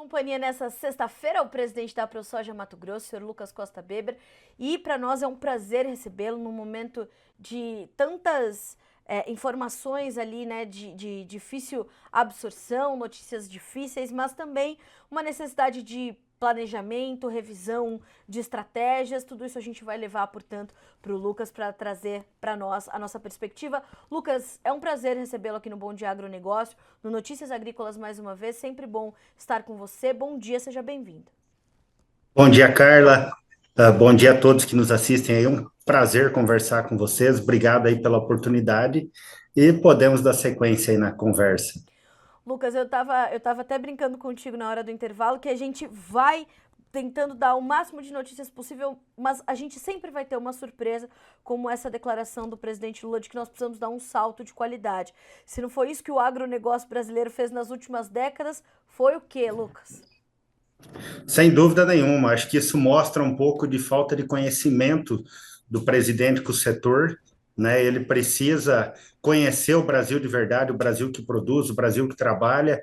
Companhia nessa sexta-feira, o presidente da ProSoja Mato Grosso, o senhor Lucas Costa Beber, e para nós é um prazer recebê-lo num momento de tantas informações ali, né, de difícil absorção, notícias difíceis, mas também uma necessidade de planejamento, revisão de estratégias, tudo isso a gente vai levar, portanto, para o Lucas para trazer para nós a nossa perspectiva. Lucas, é um prazer recebê-lo aqui no Bom Dia Agronegócio, no Notícias Agrícolas mais uma vez, sempre bom estar com você. Bom dia, seja bem-vindo. Bom dia, Carla. Bom dia a todos que nos assistem aí. Um prazer conversar com vocês. Obrigado aí pela oportunidade e podemos dar sequência aí na conversa. Lucas, eu tava até brincando contigo na hora do intervalo que a gente vai tentando dar o máximo de notícias possível, mas a gente sempre vai ter uma surpresa, como essa declaração do presidente Lula de que nós precisamos dar um salto de qualidade. Se não foi isso que o agronegócio brasileiro fez nas últimas décadas, foi o quê, Lucas? Sem dúvida nenhuma, acho que isso mostra um pouco de falta de conhecimento do presidente com o setor, né? Ele precisa conhecer o Brasil de verdade, o Brasil que produz, o Brasil que trabalha.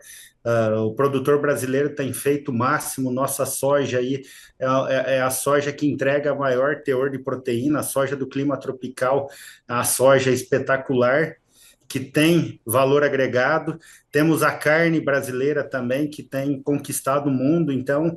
O produtor brasileiro tem feito o máximo. Nossa soja aí é a soja que entrega maior teor de proteína, a soja do clima tropical, a soja espetacular que tem valor agregado. Temos a carne brasileira também, que tem conquistado o mundo. Então,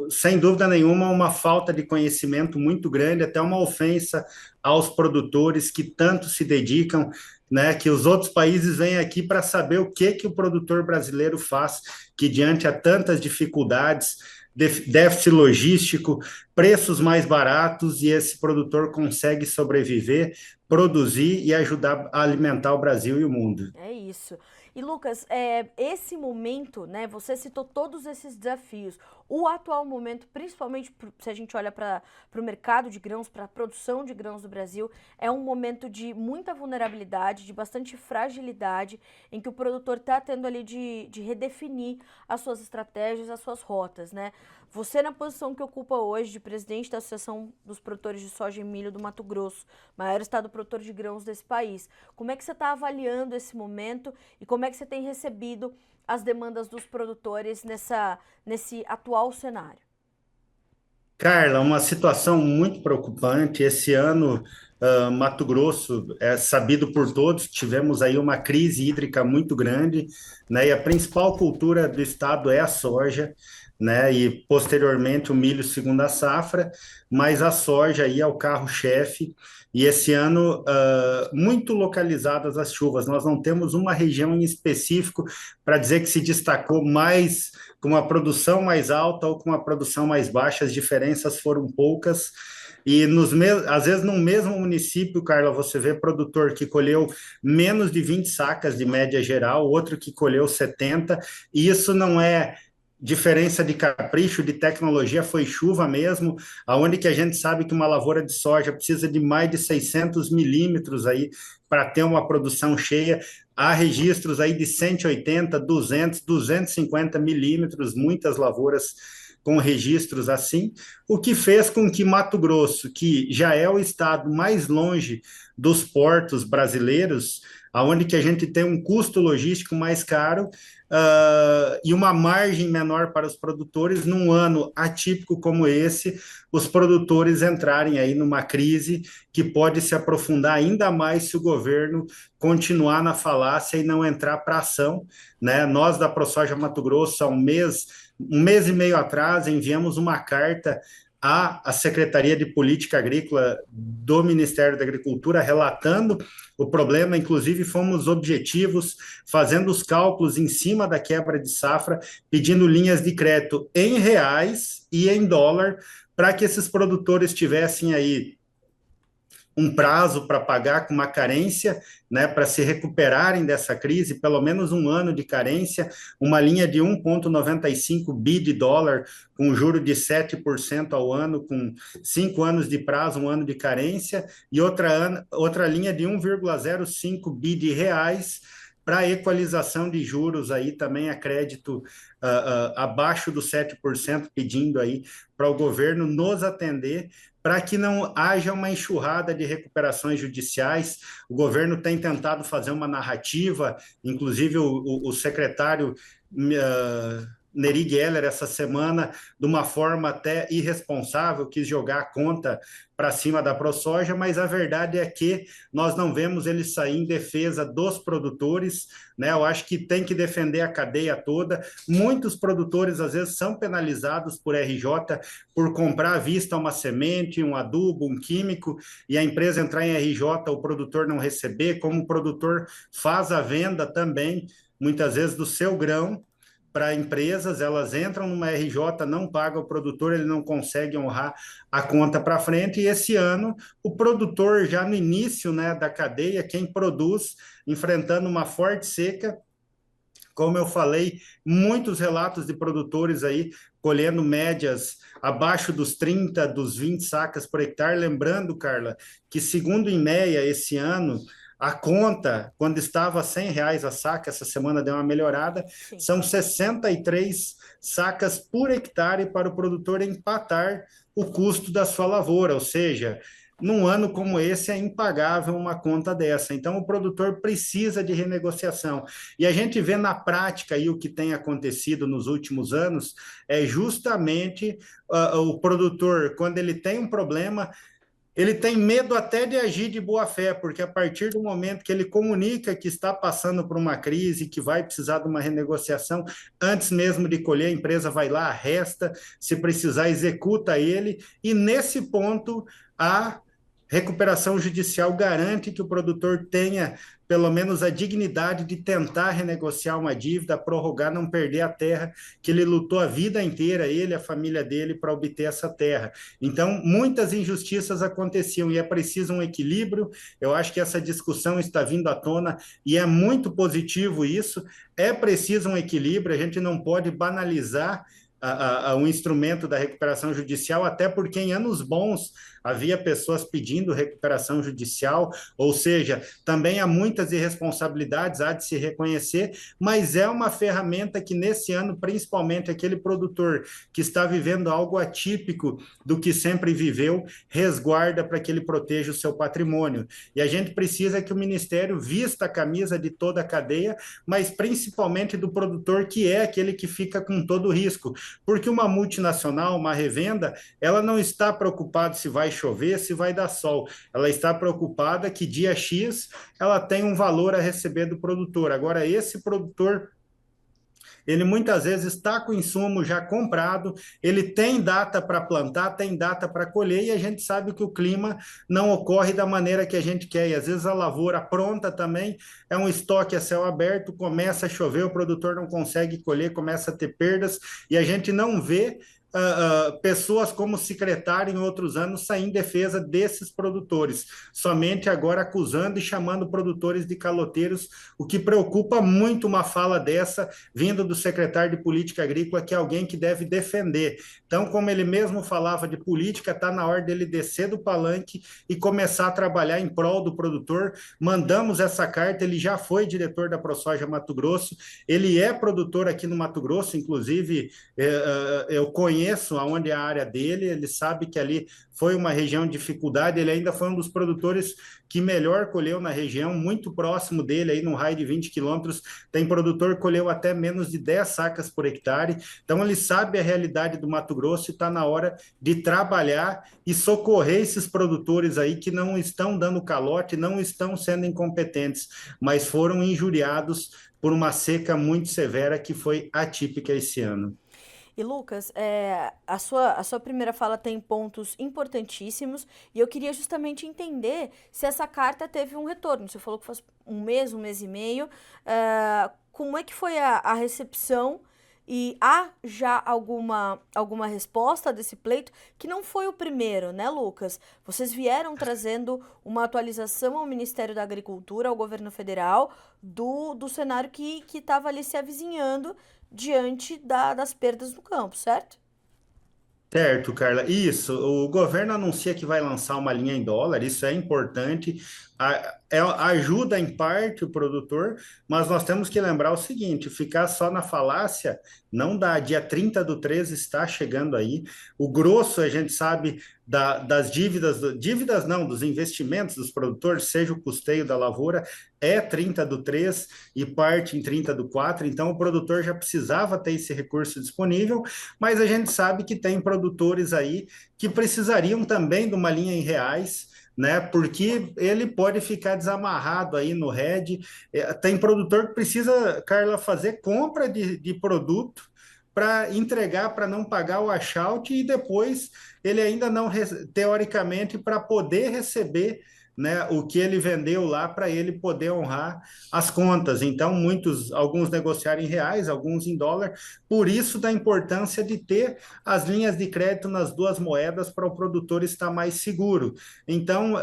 sem dúvida nenhuma, uma falta de conhecimento muito grande, até uma ofensa aos produtores que tanto se dedicam, né, que os outros países vêm aqui para saber o que o produtor brasileiro faz, que diante a tantas dificuldades, déficit logístico, preços mais baratos, e esse produtor consegue sobreviver, produzir e ajudar a alimentar o Brasil e o mundo. É isso. E Lucas, esse momento, né? Você citou todos esses desafios. O atual momento, principalmente se a gente olha para o mercado de grãos, para a produção de grãos do Brasil, é um momento de muita vulnerabilidade, de bastante fragilidade, em que o produtor está tendo ali de redefinir as suas estratégias, as suas rotas, né? Você, na posição que ocupa hoje de presidente da Associação dos Produtores de Soja e Milho do Mato Grosso, maior estado produtor de grãos desse país, como é que você está avaliando esse momento e como é que você tem recebido as demandas dos produtores nesse atual cenário? Carla, uma situação muito preocupante. Esse ano, Mato Grosso, é sabido por todos, tivemos aí uma crise hídrica muito grande, né? E a principal cultura do estado é a soja, né? E posteriormente o milho segunda safra, mas a soja aí é o carro-chefe. E esse ano, muito localizadas as chuvas. Nós não temos uma região em específico para dizer que se destacou mais com uma produção mais alta ou com uma produção mais baixa, as diferenças foram poucas. E às vezes, no mesmo município, Carla, você vê produtor que colheu menos de 20 sacas de média geral, outro que colheu 70, e isso não é diferença de capricho, de tecnologia, foi chuva mesmo, aonde que a gente sabe que uma lavoura de soja precisa de mais de 600 milímetros aí para ter uma produção cheia. Há registros aí de 180, 200, 250 milímetros, muitas lavouras com registros assim, o que fez com que Mato Grosso, que já é o estado mais longe dos portos brasileiros, aonde que a gente tem um custo logístico mais caro, e uma margem menor para os produtores, num ano atípico como esse, os produtores entrarem aí numa crise que pode se aprofundar ainda mais se o governo continuar na falácia e não entrar para ação, né? Nós da ProSoja Mato Grosso, há um mês e meio atrás, enviamos uma carta à Secretaria de Política Agrícola do Ministério da Agricultura, relatando o problema. Inclusive fomos objetivos, fazendo os cálculos em cima da quebra de safra, pedindo linhas de crédito em reais e em dólar, para que esses produtores tivessem aí um prazo para pagar com uma carência, né, para se recuperarem dessa crise, pelo menos um ano de carência, uma linha de 1,95 bi de dólar, com juro de 7% ao ano, com 5 anos de prazo, um ano de carência, e outra linha de 1,05 bi de reais, para equalização de juros aí também a crédito abaixo dos 7%, pedindo aí para o governo nos atender, para que não haja uma enxurrada de recuperações judiciais. O governo tem tentado fazer uma narrativa, inclusive o secretário Neri Geller essa semana, de uma forma até irresponsável, quis jogar a conta para cima da ProSoja, mas a verdade é que nós não vemos ele sair em defesa dos produtores, né? Eu acho que tem que defender a cadeia toda. Muitos produtores, às vezes, são penalizados por RJ por comprar à vista uma semente, um adubo, um químico, e a empresa entrar em RJ, o produtor não receber, como o produtor faz a venda também, muitas vezes, do seu grão, para empresas, elas entram numa RJ, não paga o produtor, ele não consegue honrar a conta para frente, e esse ano o produtor, já no início, né, da cadeia, quem produz, enfrentando uma forte seca, como eu falei, muitos relatos de produtores aí colhendo médias abaixo dos 30, dos 20 sacas por hectare. Lembrando, Carla, que segundo o IMEA esse ano, a conta, quando estava R$ 100 a saca, essa semana deu uma melhorada, Sim. são 63 sacas por hectare para o produtor empatar o custo da sua lavoura, ou seja, num ano como esse é impagável uma conta dessa. Então, o produtor precisa de renegociação. E a gente vê na prática aí o que tem acontecido nos últimos anos, é justamente o produtor, quando ele tem um problema, ele tem medo até de agir de boa fé, porque a partir do momento que ele comunica que está passando por uma crise, que vai precisar de uma renegociação, antes mesmo de colher, a empresa vai lá, arresta, se precisar, executa ele, e nesse ponto a recuperação judicial garante que o produtor tenha pelo menos a dignidade de tentar renegociar uma dívida, prorrogar, não perder a terra que ele lutou a vida inteira, ele, a família dele, para obter essa terra. Então, muitas injustiças aconteciam e é preciso um equilíbrio. Eu acho que essa discussão está vindo à tona e é muito positivo isso. É preciso um equilíbrio, a gente não pode banalizar um instrumento da recuperação judicial, até porque em anos bons havia pessoas pedindo recuperação judicial, ou seja, também há muitas irresponsabilidades, há de se reconhecer, mas é uma ferramenta que nesse ano, principalmente aquele produtor que está vivendo algo atípico do que sempre viveu, resguarda para que ele proteja o seu patrimônio. E a gente precisa que o Ministério vista a camisa de toda a cadeia, mas principalmente do produtor, que é aquele que fica com todo o risco, porque uma multinacional, uma revenda, ela não está preocupada se vai chover, se vai dar sol. Ela está preocupada que dia X ela tem um valor a receber do produtor. Agora, esse produtor, ele muitas vezes está com o insumo já comprado, ele tem data para plantar, tem data para colher, e a gente sabe que o clima não ocorre da maneira que a gente quer, e às vezes a lavoura pronta também é um estoque a céu aberto, começa a chover, o produtor não consegue colher, começa a ter perdas, e a gente não vê pessoas como secretário em outros anos sair em defesa desses produtores, somente agora acusando e chamando produtores de caloteiros, o que preocupa muito uma fala dessa vindo do secretário de Política Agrícola, que é alguém que deve defender. Então, como ele mesmo falava de política, está na hora dele descer do palanque e começar a trabalhar em prol do produtor. Mandamos essa carta, ele já foi diretor da ProSoja Mato Grosso, ele é produtor aqui no Mato Grosso, inclusive eu conheço aonde é a área dele, ele sabe que ali foi uma região de dificuldade, ele ainda foi um dos produtores que melhor colheu na região, muito próximo dele, aí no raio de 20 quilômetros, tem produtor que colheu até menos de 10 sacas por hectare, então ele sabe a realidade do Mato Grosso e está na hora de trabalhar e socorrer esses produtores aí que não estão dando calote, não estão sendo incompetentes, mas foram injuriados por uma seca muito severa que foi atípica esse ano. E Lucas, a sua primeira fala tem pontos importantíssimos e eu queria justamente entender se essa carta teve um retorno. Você falou que faz um mês e meio. Como é que foi a recepção e há já alguma resposta desse pleito, que não foi o primeiro, né, Lucas? Vocês vieram trazendo uma atualização ao Ministério da Agricultura, ao governo federal, do cenário que estava ali se avizinhando diante das perdas no campo, certo? Certo, Carla. Isso. O governo anuncia que vai lançar uma linha em dólar, isso é importante. ajuda em parte o produtor, mas nós temos que lembrar o seguinte: ficar só na falácia não dá. Dia 30/13 está chegando aí. O grosso, a gente sabe, das dívidas não, dos investimentos dos produtores, seja o custeio da lavoura, é 30/3 e parte em 30/4. Então, o produtor já precisava ter esse recurso disponível, mas a gente sabe que tem produtores aí que precisariam também de uma linha em reais, né? Porque ele pode ficar desamarrado aí no RED. Tem produtor que precisa, Carla, fazer compra de produto para entregar, para não pagar o achout e depois ele ainda não, teoricamente, para poder receber, né, o que ele vendeu lá para ele poder honrar as contas. Então, alguns negociaram em reais, alguns em dólar. Por isso da importância de ter as linhas de crédito nas duas moedas para o produtor estar mais seguro. Então,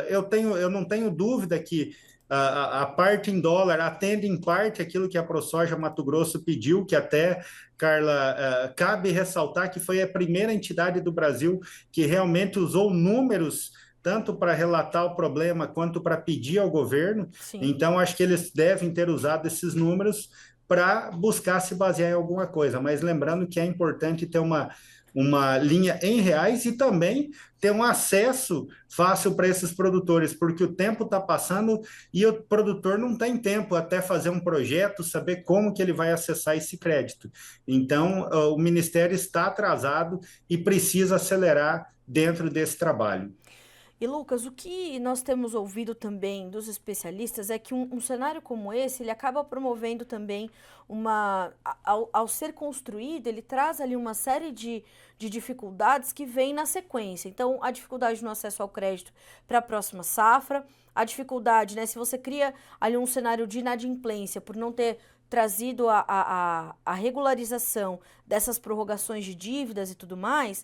eu não tenho dúvida que a parte em dólar atende em parte aquilo que a ProSoja Mato Grosso pediu, que até, Carla, cabe ressaltar que foi a primeira entidade do Brasil que realmente usou números tanto para relatar o problema quanto para pedir ao governo. Sim. Então, acho que eles devem ter usado esses números para buscar se basear em alguma coisa. Mas lembrando que é importante ter uma linha em reais e também ter um acesso fácil para esses produtores, porque o tempo está passando e o produtor não tem tempo até fazer um projeto, saber como que ele vai acessar esse crédito. Então, o Ministério está atrasado e precisa acelerar dentro desse trabalho. E Lucas, o que nós temos ouvido também dos especialistas é que um cenário como esse, ele acaba promovendo também ao ser construído, ele traz ali uma série de dificuldades que vêm na sequência. Então, a dificuldade no acesso ao crédito para a próxima safra, a dificuldade, né, se você cria ali um cenário de inadimplência por não ter trazido a regularização dessas prorrogações de dívidas e tudo mais,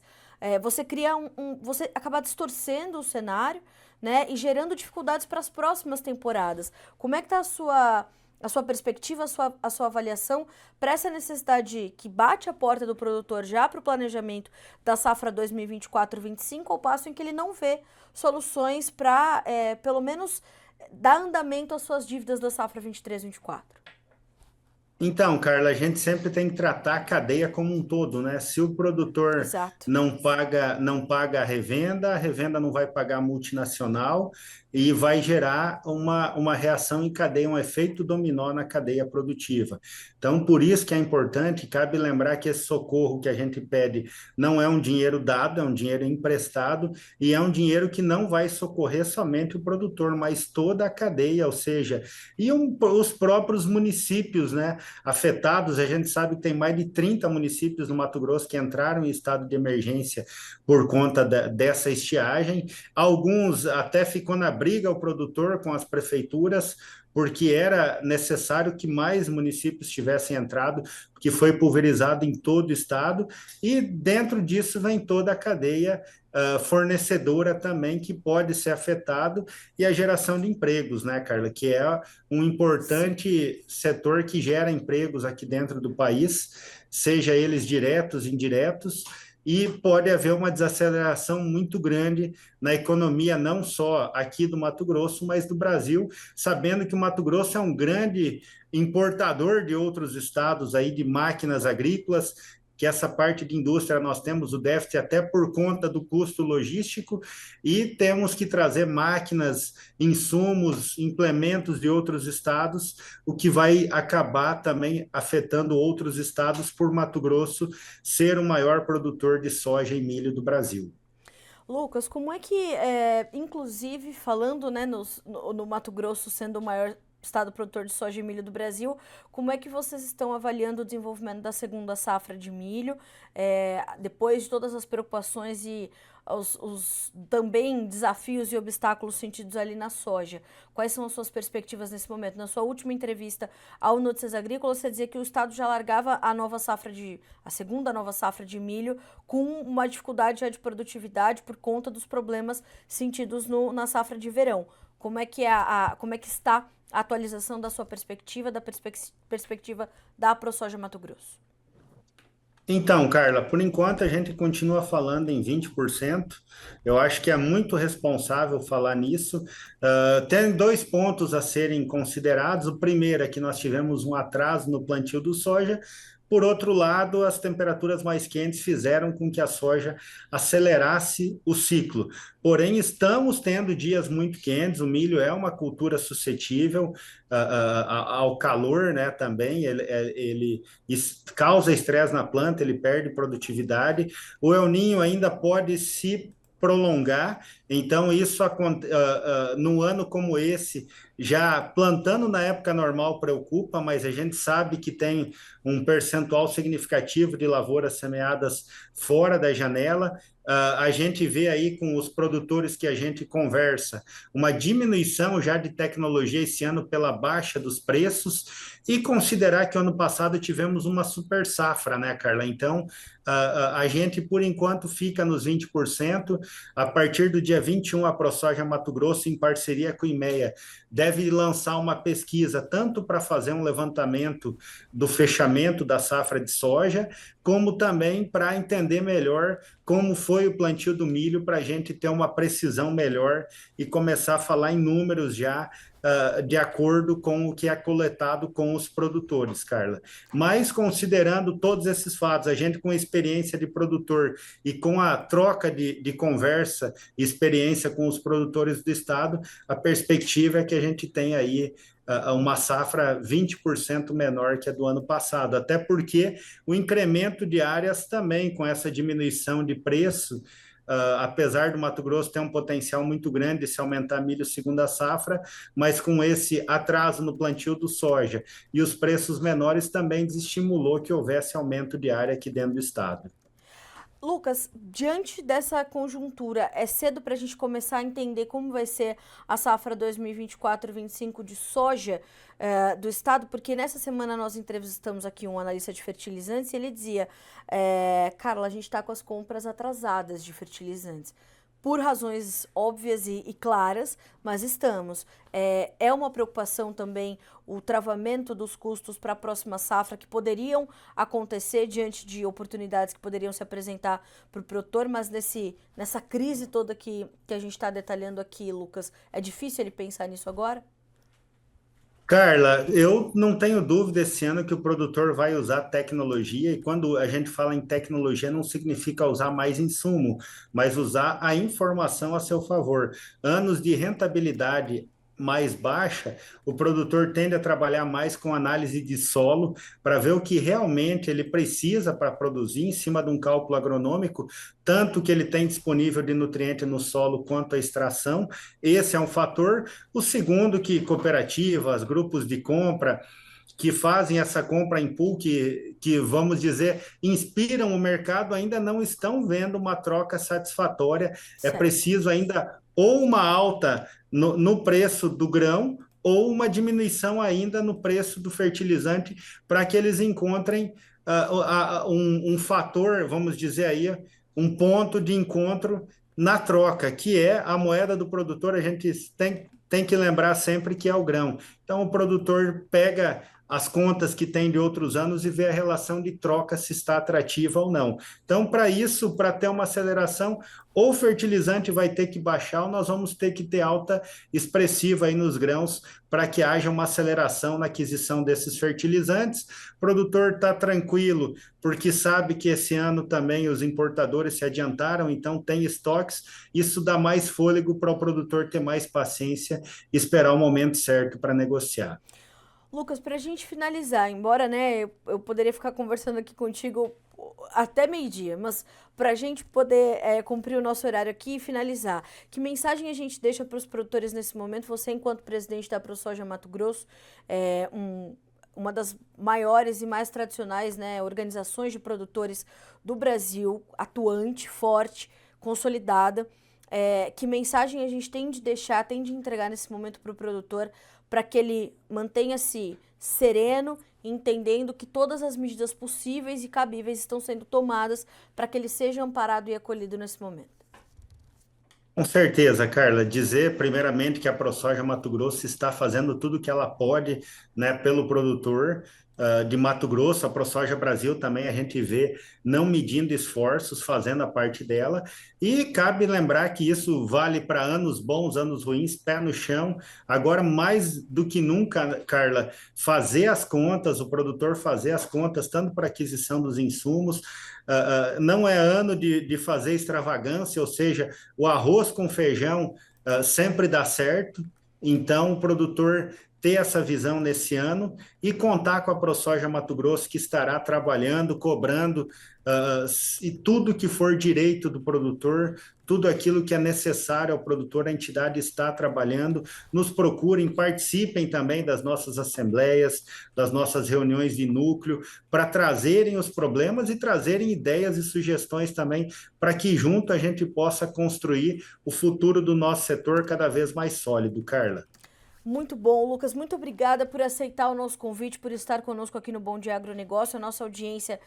você cria você acaba distorcendo o cenário, né, e gerando dificuldades para as próximas temporadas. Como é que está a sua perspectiva, a sua avaliação para essa necessidade que bate a porta do produtor já para o planejamento da safra 2024/25, ao passo em que ele não vê soluções para, pelo menos, dar andamento às suas dívidas da safra 23/24? Então, Carla, a gente sempre tem que tratar a cadeia como um todo, né? Se o produtor Exato. não paga a revenda não vai pagar a multinacional e vai gerar uma reação em cadeia, um efeito dominó na cadeia produtiva. Então, por isso que é importante, cabe lembrar que esse socorro que a gente pede não é um dinheiro dado, é um dinheiro emprestado e é um dinheiro que não vai socorrer somente o produtor, mas toda a cadeia, ou seja, os próprios municípios, né? Afetados. A gente sabe que tem mais de 30 municípios no Mato Grosso que entraram em estado de emergência por conta dessa estiagem. Alguns até ficou na briga o produtor com as prefeituras, porque era necessário que mais municípios tivessem entrado, que foi pulverizado em todo o estado, e dentro disso vem toda a cadeia fornecedora também que pode ser afetado, e a geração de empregos, né, Carla, que é um Sim. importante setor que gera empregos aqui dentro do país, seja eles diretos, indiretos, e pode haver uma desaceleração muito grande na economia, não só aqui do Mato Grosso, mas do Brasil, sabendo que o Mato Grosso é um grande importador de outros estados aí de máquinas agrícolas, que essa parte de indústria nós temos o déficit até por conta do custo logístico e temos que trazer máquinas, insumos, implementos de outros estados, o que vai acabar também afetando outros estados por Mato Grosso ser o maior produtor de soja e milho do Brasil. Lucas, como é que, inclusive falando, né, no Mato Grosso sendo o maior estado produtor de soja e milho do Brasil, como é que vocês estão avaliando o desenvolvimento da segunda safra de milho, depois de todas as preocupações e os também desafios e obstáculos sentidos ali na soja? Quais são as suas perspectivas nesse momento? Na sua última entrevista ao Notícias Agrícolas, você dizia que o estado já largava a segunda nova safra de milho com uma dificuldade já de produtividade por conta dos problemas sentidos na safra de verão. Como é que como é que está a atualização da sua perspectiva, da perspectiva da ProSoja Mato Grosso? Então, Carla, por enquanto a gente continua falando em 20%. Eu acho que é muito responsável falar nisso. Tem dois pontos a serem considerados. O primeiro é que nós tivemos um atraso no plantio do soja. Por outro lado, as temperaturas mais quentes fizeram com que a soja acelerasse o ciclo. Porém, estamos tendo dias muito quentes. O milho é uma cultura suscetível ao calor, né? Também ele causa estresse na planta, ele perde produtividade. O El Ninho ainda pode se prolongar, então isso num ano como esse, já plantando na época normal preocupa, mas a gente sabe que tem um percentual significativo de lavouras semeadas fora da janela. A gente vê aí com os produtores que a gente conversa uma diminuição já de tecnologia esse ano pela baixa dos preços e considerar que o ano passado tivemos uma super safra, né, Carla? Então, a gente, por enquanto, fica nos 20%. A partir do dia 21, a ProSoja Mato Grosso, em parceria com o IMEA, deve lançar uma pesquisa tanto para fazer um levantamento do fechamento da safra de soja, como também para entender melhor como foi o plantio do milho, para a gente ter uma precisão melhor e começar a falar em números já de acordo com o que é coletado com os produtores, Carla. Mas considerando todos esses fatos, a gente com experiência de produtor e com a troca de conversa, experiência com os produtores do estado, a perspectiva é que a gente tenha aí uma safra 20% menor que a do ano passado, até porque o incremento de áreas também, com essa diminuição de preço, apesar do Mato Grosso ter um potencial muito grande de se aumentar milho segunda safra, mas com esse atraso no plantio do soja e os preços menores também desestimulou que houvesse aumento de área aqui dentro do estado. Lucas, diante dessa conjuntura, é cedo para a gente começar a entender como vai ser a safra 2024-25 de soja do estado? Porque nessa semana nós entrevistamos aqui um analista de fertilizantes e ele dizia: Carla, a gente está com as compras atrasadas de fertilizantes. Por razões óbvias e claras, mas estamos. É uma preocupação também o travamento dos custos para a próxima safra que poderiam acontecer diante de oportunidades que poderiam se apresentar para o produtor, mas nessa crise toda que a gente está detalhando aqui, Lucas, é difícil ele pensar nisso agora? Carla, eu não tenho dúvida esse ano que o produtor vai usar tecnologia, e quando a gente fala em tecnologia, não significa usar mais insumo, mas usar a informação a seu favor. Anos de rentabilidade mais baixa, o produtor tende a trabalhar mais com análise de solo para ver o que realmente ele precisa para produzir em cima de um cálculo agronômico, tanto que ele tem disponível de nutriente no solo quanto a extração. Esse é um fator. O segundo, que cooperativas, grupos de compra que fazem essa compra em pool, vamos dizer, inspiram o mercado, ainda não estão vendo uma troca satisfatória. É Certo. preciso ainda ou uma alta no preço do grão, ou uma diminuição ainda no preço do fertilizante, para que eles encontrem um fator, vamos dizer aí, um ponto de encontro na troca, que é a moeda do produtor. A gente tem que lembrar sempre que é o grão. Então, o produtor pega as contas que tem de outros anos e vê a relação de troca se está atrativa ou não. Então, para isso, para ter uma aceleração, ou o fertilizante vai ter que baixar, ou nós vamos ter que ter alta expressiva aí nos grãos para que haja uma aceleração na aquisição desses fertilizantes. O produtor está tranquilo, porque sabe que esse ano também os importadores se adiantaram, então tem estoques. Isso dá mais fôlego para o produtor ter mais paciência e esperar o momento certo para negociar. Lucas, para a gente finalizar, embora né, eu poderia ficar conversando aqui contigo até meio-dia, mas para a gente poder cumprir o nosso horário aqui e finalizar, que mensagem a gente deixa para os produtores nesse momento? Você, enquanto presidente da ProSoja Mato Grosso, uma das maiores e mais tradicionais, né, organizações de produtores do Brasil, atuante, forte, consolidada. Que mensagem a gente tem de deixar, tem de entregar nesse momento para o produtor, para que ele mantenha-se sereno, entendendo que todas as medidas possíveis e cabíveis estão sendo tomadas para que ele seja amparado e acolhido nesse momento? Com certeza, Carla. Dizer primeiramente que a ProSoja Mato Grosso está fazendo tudo o que ela pode, né, pelo produtor. de Mato Grosso, a ProSoja Brasil também a gente vê não medindo esforços, fazendo a parte dela, e cabe lembrar que isso vale para anos bons, anos ruins, pé no chão. Agora, mais do que nunca, Carla, fazer as contas, o produtor fazer as contas, tanto para aquisição dos insumos, não é ano de fazer extravagância, ou seja, o arroz com feijão sempre dá certo, então o produtor ter essa visão nesse ano e contar com a ProSoja Mato Grosso, que estará trabalhando, cobrando e tudo que for direito do produtor, tudo aquilo que é necessário ao produtor, a entidade está trabalhando. Nos procurem, participem também das nossas assembleias, das nossas reuniões de núcleo, para trazerem os problemas e trazerem ideias e sugestões também, para que junto a gente possa construir o futuro do nosso setor cada vez mais sólido, Carla. Muito bom, Lucas. Muito obrigada por aceitar o nosso convite, por estar conosco aqui no Bom Dia Agronegócio. A nossa audiência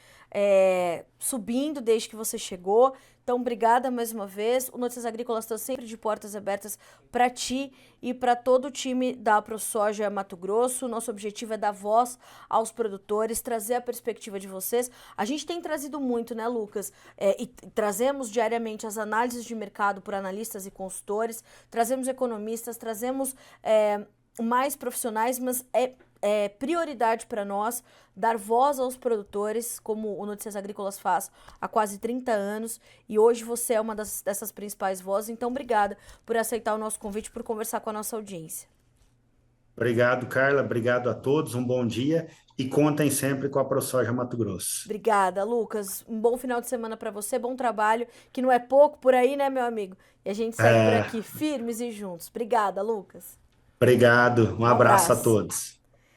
subindo desde que você chegou. Então, obrigada mais uma vez. O Notícias Agrícolas está sempre de portas abertas para ti e para todo o time da ProSoja Mato Grosso. Nosso objetivo é dar voz aos produtores, trazer a perspectiva de vocês. A gente tem trazido muito, né, Lucas? E trazemos diariamente as análises de mercado por analistas e consultores, trazemos economistas, trazemos mais profissionais, mas é prioridade para nós dar voz aos produtores, como o Notícias Agrícolas faz há quase 30 anos, e hoje você é uma dessas principais vozes, então obrigada por aceitar o nosso convite, por conversar com a nossa audiência. Obrigado, Carla. Obrigado a todos. Um bom dia e contem sempre com a ProSoja Mato Grosso. Obrigada, Lucas. Um bom final de semana para você, bom trabalho, que não é pouco por aí, né, meu amigo? E a gente segue por aqui firmes e juntos. Obrigada, Lucas. Obrigado. Um Um abraço a abraço. todos.